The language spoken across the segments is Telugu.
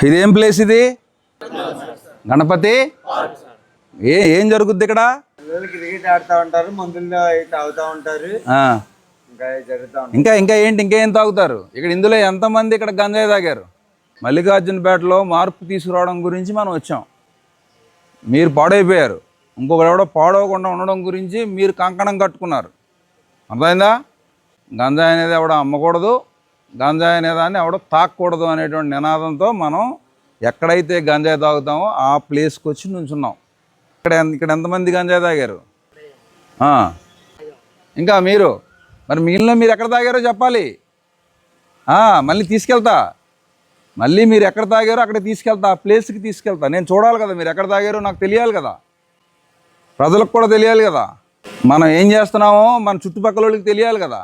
ఇదేం ప్లేస్ ఇది? గణపతి. ఏం జరుగుద్ది ఇక్కడ? క్రికెట్ ఆడుతూ ఉంటారు, మందులు తాగుతూ ఉంటారు. ఇంకా ఇంకా ఏంటి, ఇంకేం తాగుతారు ఇక్కడ? ఇందులో ఎంతమంది ఇక్కడ గంజాయి తాగారు? మల్లికార్జునపేటలో మార్పు తీసుకురావడం గురించి మనం వచ్చాం. మీరు పాడైపోయారు. ఇంకొకరు ఎవడో పాడవకుండా ఉండడం గురించి మీరు కంకణం కట్టుకున్నారు. అర్థమైందా? గంజాయి అనేది ఎవడో అమ్మకూడదు, గంజాయి అనేదాన్ని ఎవడో తాకూడదు అనేటువంటి నినాదంతో మనం ఎక్కడైతే గంజాయి తాగుతామో ఆ ప్లేస్కి వచ్చి నుంచున్నాం. ఇక్కడ ఎంతమంది గంజాయి తాగారు? ఇంకా మీరు మరి మిగిలిన మీరు ఎక్కడ తాగారో చెప్పాలి. మళ్ళీ తీసుకెళ్తా, మళ్ళీ మీరు ఎక్కడ తాగారో అక్కడ తీసుకెళ్తా, ఆ ప్లేస్కి తీసుకెళ్తా. నేను చూడాలి కదా మీరు ఎక్కడ తాగారో, నాకు తెలియాలి కదా, ప్రజలకు కూడా తెలియాలి కదా, మనం ఏం చేస్తున్నామో మన చుట్టుపక్కల వాళ్ళకి తెలియాలి కదా.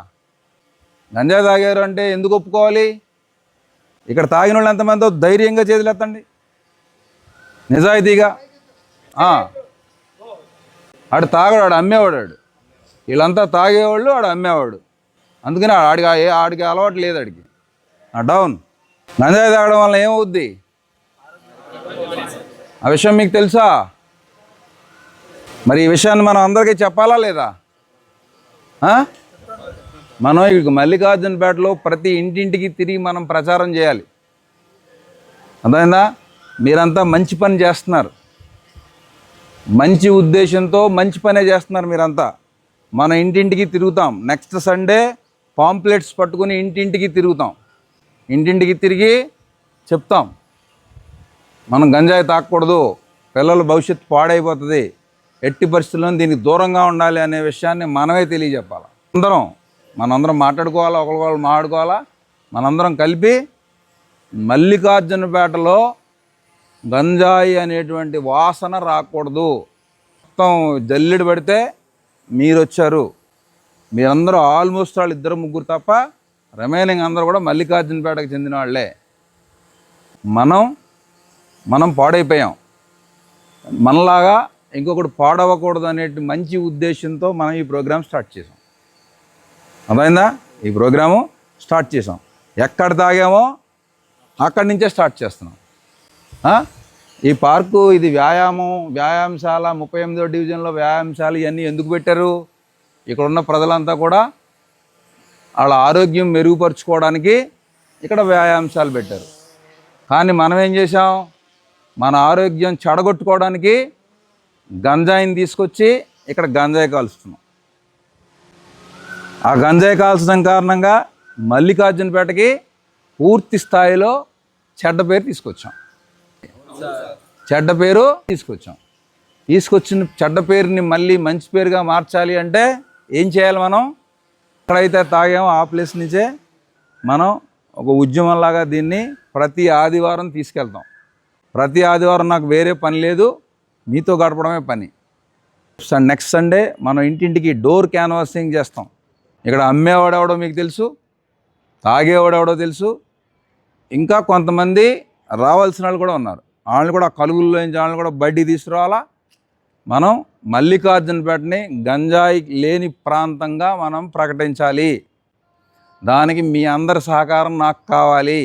గంజాయి తాగారు అంటే ఎందుకు ఒప్పుకోవాలి? ఇక్కడ తాగిన వాళ్ళు ఎంతమందో ధైర్యంగా చేతులెత్తండి, నిజాయితీగా. ఆడు తాగడు, ఆడు అమ్మేవాడు. వీళ్ళంతా తాగేవాళ్ళు, ఆడు అమ్మేవాడు. అందుకని ఆడికి అలవాటు లేదు. ఆడికి డౌన్. గంజాయి తాగడం వల్ల ఏమవుద్ది ఆ విషయం మీకు తెలుసా? మరి ఈ విషయాన్ని మనం అందరికీ చెప్పాలా లేదా? మనం ఇక మల్లికార్జునపేటలో ప్రతి ఇంటింటికి తిరిగి మనం ప్రచారం చేయాలి. అర్థమైందా? మీరంతా మంచి పని చేస్తున్నారు, మంచి ఉద్దేశంతో మంచి పనే చేస్తున్నారు మీరంతా. మన ఇంటింటికి తిరుగుతాం. నెక్స్ట్ సండే పాంప్లెట్స్ పట్టుకుని ఇంటింటికి తిరుగుతాం. ఇంటింటికి తిరిగి చెప్తాం, మనం గంజాయి తాకూడదు, పిల్లల భవిష్యత్తు పాడైపోతుంది, ఎట్టి పరిస్థితుల్లో దీనికి దూరంగా ఉండాలి అనే విషయాన్ని మనమే తెలియజెప్పాలి. మనందరం మాట్లాడుకోవాలా, ఒకరికొకరు మాట్లాడుకోవాలా. మనందరం కలిపి మల్లికార్జునపేటలో గంజాయి అనేటువంటి వాసన రాకూడదు. మొత్తం జల్లెడు పడితే మీరు వచ్చారు, మీరందరూ ఆల్మోస్ట్ వాళ్ళు 2-3 తప్ప రిమైనింగ్ అందరూ కూడా మల్లికార్జునపేటకు చెందిన వాళ్ళే. మనం పాడైపోయాం. మనలాగా ఇంకొకటి పాడవకూడదు అనే మంచి ఉద్దేశంతో మనం ఈ ప్రోగ్రాం స్టార్ట్ చేసాం. అర్థమైందా? ఈ ప్రోగ్రాము స్టార్ట్ చేసాం. ఎక్కడ తాగామో అక్కడి నుంచే స్టార్ట్ చేస్తున్నాం. ఈ పార్కు ఇది వ్యాయామశాల, 38వ డివిజన్లో వ్యాయామశాల ఇవన్నీ ఎందుకు పెట్టారు? ఇక్కడున్న ప్రజలంతా కూడా వాళ్ళ ఆరోగ్యం మెరుగుపరుచుకోవడానికి ఇక్కడ వ్యాయామశాల పెట్టారు. కానీ మనం ఏం చేసాం? మన ఆరోగ్యం చెడగొట్టుకోవడానికి గంజాయిని తీసుకొచ్చి ఇక్కడ గంజాయి కాలుస్తున్నాం. ఆ గంజాయి కాల్చడం కారణంగా మల్లికార్జునపేటకి పూర్తి స్థాయిలో చెడ్డ పేరు తీసుకొచ్చాం. తీసుకొచ్చిన చెడ్డ పేరుని మళ్ళీ మంచి పేరుగా మార్చాలి అంటే ఏం చేయాలి? మనం ఎక్కడైతే తాగామో ఆ ప్లేస్ నుంచే మనం ఒక ఉద్యమంలాగా దీన్ని ప్రతి ఆదివారం తీసుకెళ్తాం. ప్రతి ఆదివారం నాకు వేరే పని లేదు, మీతో గడపడమే పని. నెక్స్ట్ సండే మనం ఇంటింటికి డోర్ క్యాన్వాసింగ్ చేస్తాం. ఇక్కడ అమ్మేవాడెవడో మీకు తెలుసు, తాగేవాడెవడో తెలుసు, ఇంకా కొంతమంది రావాల్సిన వాళ్ళు కూడా ఉన్నారు. వాళ్ళని కూడా కలుగుల్లో నుంచి వాళ్ళని కూడా బయటికి తీసుకురావాలా. మనం మల్లికార్జునపేటని గంజాయి లేని ప్రాంతంగా మనం ప్రకటించాలి. దానికి మీ అందరి సహకారం నాకు కావాలి.